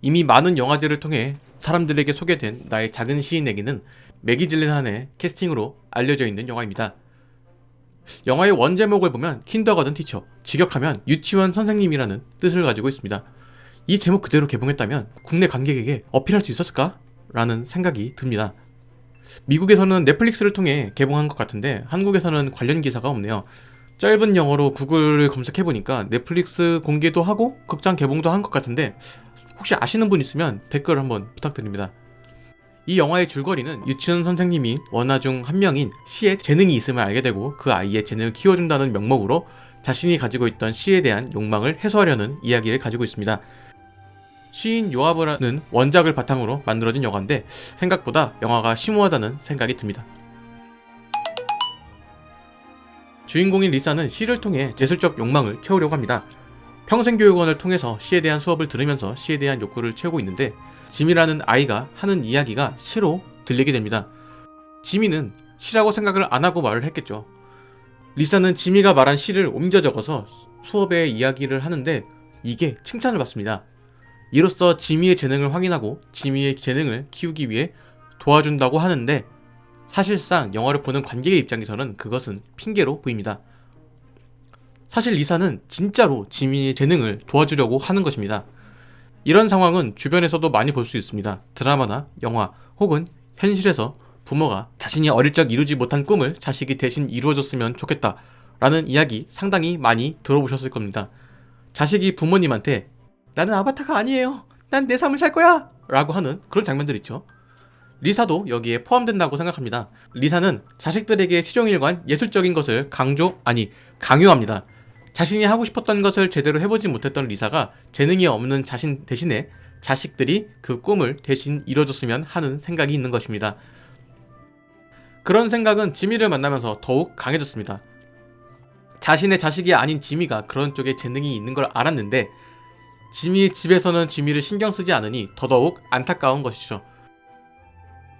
이미 많은 영화제를 통해 사람들에게 소개된 나의 작은 시인에게는 매기 질렌한의 캐스팅으로 알려져 있는 영화입니다. 영화의 원제목을 보면 킨더가든 티처, 직역하면 유치원 선생님이라는 뜻을 가지고 있습니다. 이 제목 그대로 개봉했다면 국내 관객에게 어필할 수 있었을까? 라는 생각이 듭니다. 미국에서는 넷플릭스를 통해 개봉한 것 같은데 한국에서는 관련 기사가 없네요. 짧은 영어로 구글을 검색해보니까 넷플릭스 공개도 하고 극장 개봉도 한 것 같은데 혹시 아시는 분 있으면 댓글 한번 부탁드립니다. 이 영화의 줄거리는 유치원 선생님이 원화 중 한 명인 시에 재능이 있음을 알게 되고 그 아이의 재능을 키워준다는 명목으로 자신이 가지고 있던 시에 대한 욕망을 해소하려는 이야기를 가지고 있습니다. 시인 요아브라는 원작을 바탕으로 만들어진 영화인데 생각보다 영화가 심오하다는 생각이 듭니다. 주인공인 리사는 시를 통해 예술적 욕망을 채우려고 합니다. 평생교육원을 통해서 시에 대한 수업을 들으면서 시에 대한 욕구를 채우고 있는데 지미라는 아이가 하는 이야기가 시로 들리게 됩니다. 지미는 시라고 생각을 안 하고 말을 했겠죠. 리사는 지미가 말한 시를 옮겨 적어서 수업에 이야기를 하는데 이게 칭찬을 받습니다. 이로써 지미의 재능을 확인하고 지미의 재능을 키우기 위해 도와준다고 하는데 사실상 영화를 보는 관객의 입장에서는 그것은 핑계로 보입니다. 사실 리사는 진짜로 지미의 재능을 도와주려고 하는 것입니다. 이런 상황은 주변에서도 많이 볼 수 있습니다. 드라마나 영화 혹은 현실에서 부모가 자신이 어릴 적 이루지 못한 꿈을 자식이 대신 이루어줬으면 좋겠다 라는 이야기 상당히 많이 들어보셨을 겁니다. 자식이 부모님한테 나는 아바타가 아니에요. 난 내 삶을 살 거야 라고 하는 그런 장면들 있죠. 리사도 여기에 포함된다고 생각합니다. 리사는 자식들에게 시종일관 예술적인 것을 강요합니다. 자신이 하고 싶었던 것을 제대로 해보지 못했던 리사가 재능이 없는 자신 대신에 자식들이 그 꿈을 대신 이뤄줬으면 하는 생각이 있는 것입니다. 그런 생각은 지미를 만나면서 더욱 강해졌습니다. 자신의 자식이 아닌 지미가 그런 쪽에 재능이 있는 걸 알았는데 지미의 집에서는 지미를 신경 쓰지 않으니 더더욱 안타까운 것이죠.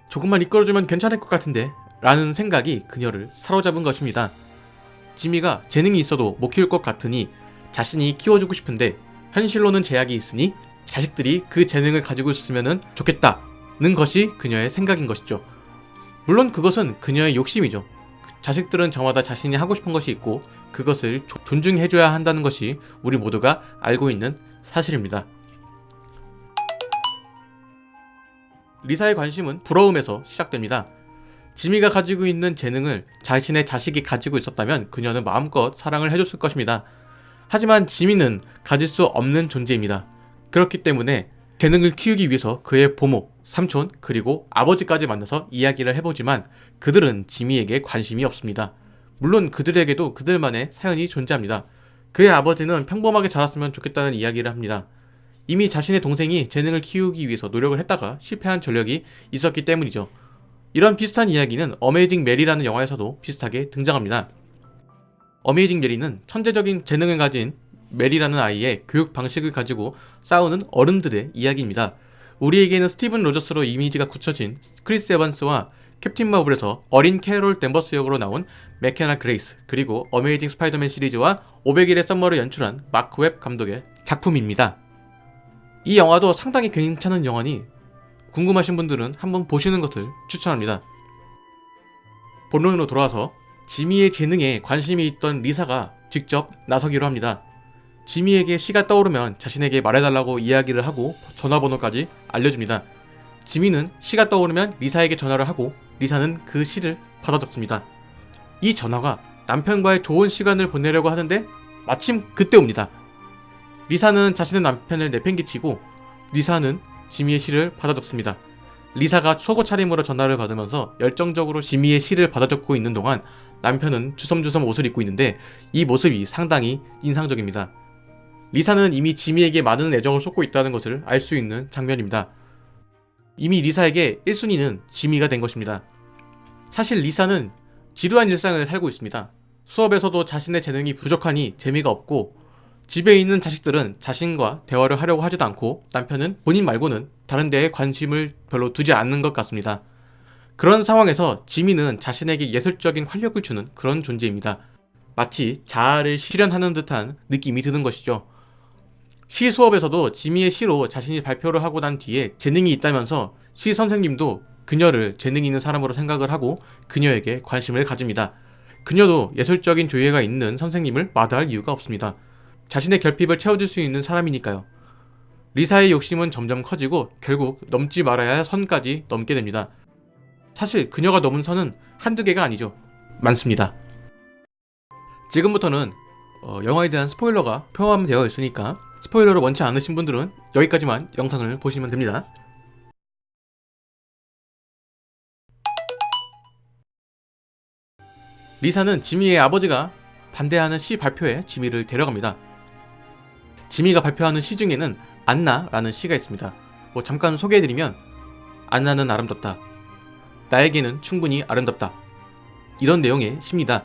조금만 이끌어주면 괜찮을 것 같은데 라는 생각이 그녀를 사로잡은 것입니다. 지미가 재능이 있어도 못 키울 것 같으니 자신이 키워주고 싶은데 현실로는 제약이 있으니 자식들이 그 재능을 가지고 있으면 좋겠다는 것이 그녀의 생각인 것이죠. 물론 그것은 그녀의 욕심이죠. 자식들은 저마다 자신이 하고 싶은 것이 있고 그것을 존중해줘야 한다는 것이 우리 모두가 알고 있는 사실입니다. 리사의 관심은 부러움에서 시작됩니다. 지미가 가지고 있는 재능을 자신의 자식이 가지고 있었다면 그녀는 마음껏 사랑을 해줬을 것입니다. 하지만 지미는 가질 수 없는 존재입니다. 그렇기 때문에 재능을 키우기 위해서 그의 부모, 삼촌, 그리고 아버지까지 만나서 이야기를 해보지만 그들은 지미에게 관심이 없습니다. 물론 그들에게도 그들만의 사연이 존재합니다. 그의 아버지는 평범하게 자랐으면 좋겠다는 이야기를 합니다. 이미 자신의 동생이 재능을 키우기 위해서 노력을 했다가 실패한 전력이 있었기 때문이죠. 이런 비슷한 이야기는 어메이징 메리라는 영화에서도 비슷하게 등장합니다. 어메이징 메리는 천재적인 재능을 가진 메리라는 아이의 교육 방식을 가지고 싸우는 어른들의 이야기입니다. 우리에게는 스티븐 로저스로 이미지가 굳혀진 크리스 에반스와 캡틴 마블에서 어린 캐롤 댄버스 역으로 나온 맥케나 그레이스, 그리고 어메이징 스파이더맨 시리즈와 500일의 썸머를 연출한 마크 웹 감독의 작품입니다. 이 영화도 상당히 괜찮은 영화니 궁금하신 분들은 한번 보시는 것을 추천합니다. 본론으로 돌아와서 지미의 재능에 관심이 있던 리사가 직접 나서기로 합니다. 지미에게 시가 떠오르면 자신에게 말해달라고 이야기를 하고 전화번호까지 알려줍니다. 지미는 시가 떠오르면 리사에게 전화를 하고 리사는 그 시를 받아 적습니다. 이 전화가 남편과의 좋은 시간을 보내려고 하는데 마침 그때 옵니다. 리사는 자신의 남편을 내팽개치고 리사는 지미의 시를 받아 적습니다. 리사가 속옷 차림으로 전화를 받으면서 열정적으로 지미의 시를 받아 적고 있는 동안 남편은 주섬주섬 옷을 입고 있는데 이 모습이 상당히 인상적입니다. 리사는 이미 지미에게 많은 애정을 쏟고 있다는 것을 알 수 있는 장면입니다. 이미 리사에게 1순위는 지미가 된 것입니다. 사실 리사는 지루한 일상을 살고 있습니다. 수업에서도 자신의 재능이 부족하니 재미가 없고 집에 있는 자식들은 자신과 대화를 하려고 하지도 않고 남편은 본인 말고는 다른 데에 관심을 별로 두지 않는 것 같습니다. 그런 상황에서 지미는 자신에게 예술적인 활력을 주는 그런 존재입니다. 마치 자아를 실현하는 듯한 느낌이 드는 것이죠. 시 수업에서도 지미의 시로 자신이 발표를 하고 난 뒤에 재능이 있다면서 시 선생님도 그녀를 재능 있는 사람으로 생각을 하고 그녀에게 관심을 가집니다. 그녀도 예술적인 조예가 있는 선생님을 마다할 이유가 없습니다. 자신의 결핍을 채워줄 수 있는 사람이니까요. 리사의 욕심은 점점 커지고 결국 넘지 말아야 할 선까지 넘게 됩니다. 사실 그녀가 넘은 선은 한두 개가 아니죠. 많습니다. 지금부터는 영화에 대한 스포일러가 포함되어 있으니까 스포일러를 원치 않으신 분들은 여기까지만 영상을 보시면 됩니다. 리사는 지미의 아버지가 반대하는 시 발표에 지미를 데려갑니다. 지미가 발표하는 시 중에는 안나라는 시가 있습니다. 잠깐 소개해드리면 안나는 아름답다. 나에게는 충분히 아름답다. 이런 내용의 시입니다.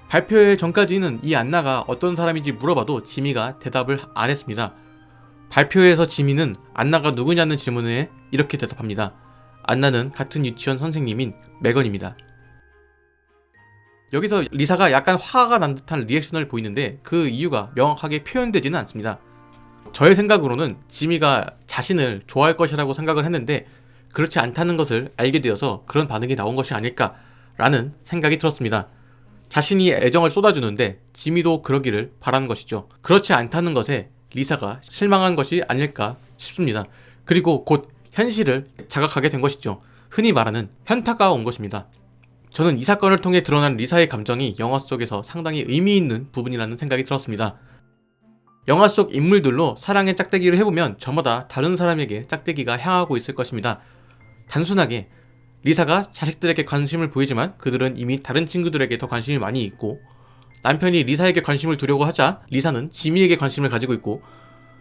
발표회 전까지는 이 안나가 어떤 사람인지 물어봐도 지미가 대답을 안 했습니다. 발표회에서 지미는 안나가 누구냐는 질문에 이렇게 대답합니다. 안나는 같은 유치원 선생님인 메건입니다. 여기서 리사가 약간 화가 난 듯한 리액션을 보이는데 그 이유가 명확하게 표현되지는 않습니다. 저의 생각으로는 지미가 자신을 좋아할 것이라고 생각을 했는데 그렇지 않다는 것을 알게 되어서 그런 반응이 나온 것이 아닐까라는 생각이 들었습니다. 자신이 애정을 쏟아주는데 지미도 그러기를 바라는 것이죠. 그렇지 않다는 것에 리사가 실망한 것이 아닐까 싶습니다. 그리고 곧 현실을 자각하게 된 것이죠. 흔히 말하는 현타가 온 것입니다. 저는 이 사건을 통해 드러난 리사의 감정이 영화 속에서 상당히 의미 있는 부분이라는 생각이 들었습니다. 영화 속 인물들로 사랑의 짝대기를 해보면 저마다 다른 사람에게 짝대기가 향하고 있을 것입니다. 단순하게 리사가 자식들에게 관심을 보이지만 그들은 이미 다른 친구들에게 더 관심이 많이 있고, 남편이 리사에게 관심을 두려고 하자 리사는 지미에게 관심을 가지고 있고,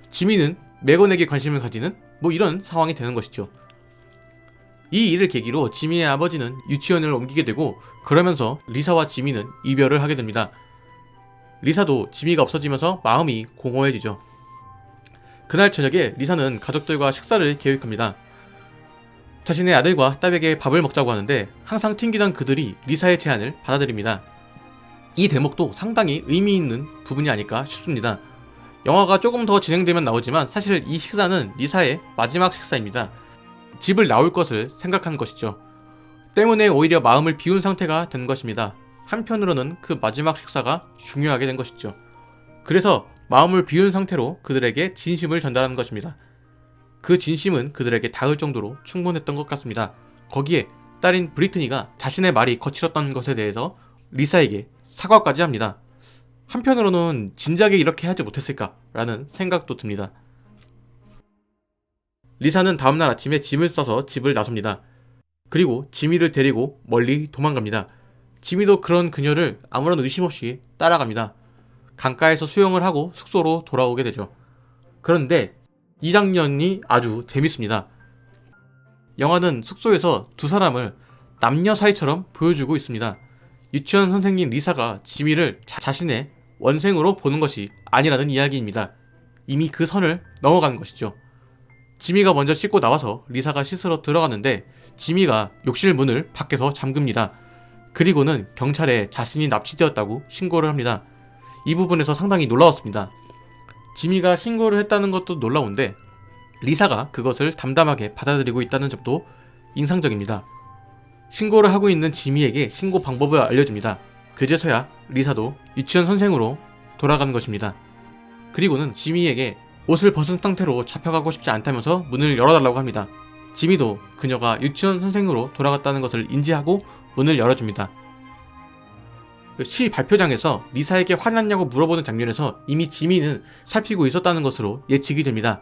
지미는 메건에게 관심을 가지는 이런 상황이 되는 것이죠. 이 일을 계기로 지미의 아버지는 유치원을 옮기게 되고, 그러면서 리사와 지미는 이별을 하게 됩니다. 리사도 지미가 없어지면서 마음이 공허해지죠. 그날 저녁에 리사는 가족들과 식사를 계획합니다. 자신의 아들과 딸에게 밥을 먹자고 하는데 항상 튕기던 그들이 리사의 제안을 받아들입니다. 이 대목도 상당히 의미 있는 부분이 아닐까 싶습니다. 영화가 조금 더 진행되면 나오지만 사실 이 식사는 리사의 마지막 식사입니다. 집을 나올 것을 생각한 것이죠. 때문에 오히려 마음을 비운 상태가 된 것입니다. 한편으로는 그 마지막 식사가 중요하게 된 것이죠. 그래서 마음을 비운 상태로 그들에게 진심을 전달하는 것입니다. 그 진심은 그들에게 닿을 정도로 충분했던 것 같습니다. 거기에 딸인 브리트니가 자신의 말이 거칠었던 것에 대해서 리사에게 사과까지 합니다. 한편으로는 진작에 이렇게 하지 못했을까라는 생각도 듭니다. 리사는 다음날 아침에 짐을 싸서 집을 나섭니다. 그리고 지미를 데리고 멀리 도망갑니다. 지미도 그런 그녀를 아무런 의심 없이 따라갑니다. 강가에서 수영을 하고 숙소로 돌아오게 되죠. 그런데 이 장면이 아주 재밌습니다. 영화는 숙소에서 두 사람을 남녀 사이처럼 보여주고 있습니다. 유치원 선생님 리사가 지미를 자신의 원생으로 보는 것이 아니라는 이야기입니다. 이미 그 선을 넘어간 것이죠. 지미가 먼저 씻고 나와서 리사가 씻으러 들어가는데 지미가 욕실 문을 밖에서 잠급니다. 그리고는 경찰에 자신이 납치되었다고 신고를 합니다. 이 부분에서 상당히 놀라웠습니다. 지미가 신고를 했다는 것도 놀라운데 리사가 그것을 담담하게 받아들이고 있다는 점도 인상적입니다. 신고를 하고 있는 지미에게 신고 방법을 알려줍니다. 그제서야 리사도 유치원 선생으로 돌아간 것입니다. 그리고는 지미에게 옷을 벗은 상태로 잡혀가고 싶지 않다면서 문을 열어달라고 합니다. 지미도 그녀가 유치원 선생으로 돌아갔다는 것을 인지하고 문을 열어줍니다. 시 발표장에서 리사에게 화났냐고 물어보는 장면에서 이미 지미는 살피고 있었다는 것으로 예측이 됩니다.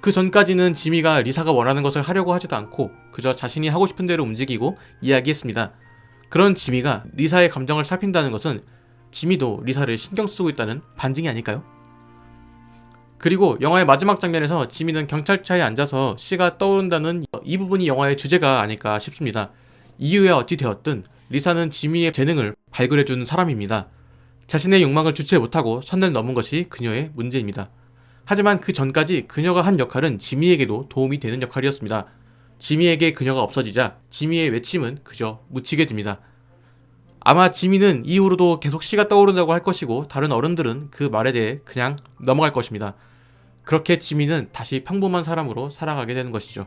그 전까지는 지미가 리사가 원하는 것을 하려고 하지도 않고 그저 자신이 하고 싶은 대로 움직이고 이야기했습니다. 그런 지미가 리사의 감정을 살핀다는 것은 지미도 리사를 신경 쓰고 있다는 반증이 아닐까요? 그리고 영화의 마지막 장면에서 지미는 경찰차에 앉아서 시가 떠오른다는 이 부분이 영화의 주제가 아닐까 싶습니다. 이유에 어찌 되었든 리사는 지미의 재능을 발굴해준 사람입니다. 자신의 욕망을 주체 못하고 선을 넘은 것이 그녀의 문제입니다. 하지만 그 전까지 그녀가 한 역할은 지미에게도 도움이 되는 역할이었습니다. 지미에게 그녀가 없어지자 지미의 외침은 그저 묻히게 됩니다. 아마 지미는 이후로도 계속 시가 떠오른다고 할 것이고 다른 어른들은 그 말에 대해 그냥 넘어갈 것입니다. 그렇게 지미는 다시 평범한 사람으로 살아가게 되는 것이죠.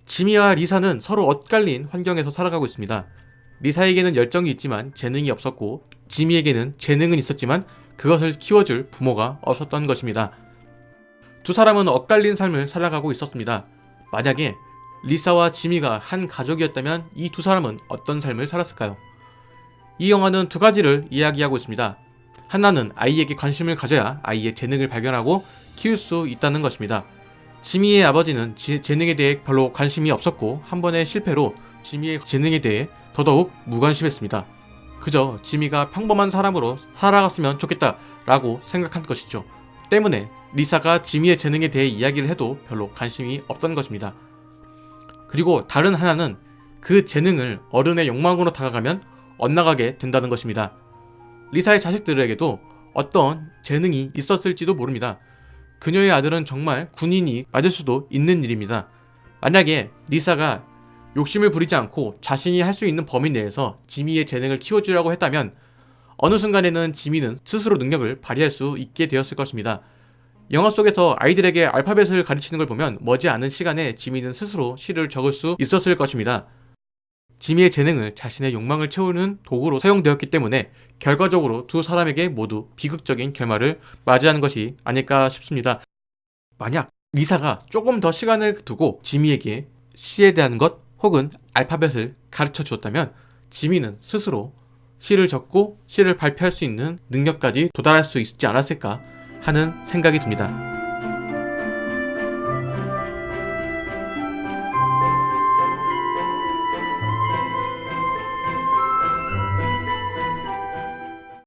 지미와 리사는 서로 엇갈린 환경에서 살아가고 있습니다. 리사에게는 열정이 있지만 재능이 없었고, 지미에게는 재능은 있었지만 그것을 키워줄 부모가 없었던 것입니다. 두 사람은 엇갈린 삶을 살아가고 있었습니다. 만약에 리사와 지미가 한 가족이었다면 이 두 사람은 어떤 삶을 살았을까요? 이 영화는 두 가지를 이야기하고 있습니다. 하나는 아이에게 관심을 가져야 아이의 재능을 발견하고 키울 수 있다는 것입니다. 지미의 아버지는 재능에 대해 별로 관심이 없었고, 한 번의 실패로 지미의 재능에 대해 더더욱 무관심했습니다. 그저 지미가 평범한 사람으로 살아갔으면 좋겠다라고 생각한 것이죠. 때문에 리사가 지미의 재능에 대해 이야기를 해도 별로 관심이 없던 것입니다. 그리고 다른 하나는 그 재능을 어른의 욕망으로 다가가면 엇나가게 된다는 것입니다. 리사의 자식들에게도 어떤 재능이 있었을지도 모릅니다. 그녀의 아들은 정말 군인이 맞을 수도 있는 일입니다. 만약에 리사가 욕심을 부리지 않고 자신이 할 수 있는 범위 내에서 지미의 재능을 키워주려고 했다면 어느 순간에는 지미는 스스로 능력을 발휘할 수 있게 되었을 것입니다. 영화 속에서 아이들에게 알파벳을 가르치는 걸 보면 머지않은 시간에 지미는 스스로 시를 적을 수 있었을 것입니다. 지미의 재능을 자신의 욕망을 채우는 도구로 사용되었기 때문에 결과적으로 두 사람에게 모두 비극적인 결말을 맞이하는 것이 아닐까 싶습니다. 만약 리사가 조금 더 시간을 두고 지미에게 시에 대한 것 혹은 알파벳을 가르쳐 주었다면 지미는 스스로 시를 적고 시를 발표할 수 있는 능력까지 도달할 수 있지 않았을까 하는 생각이 듭니다.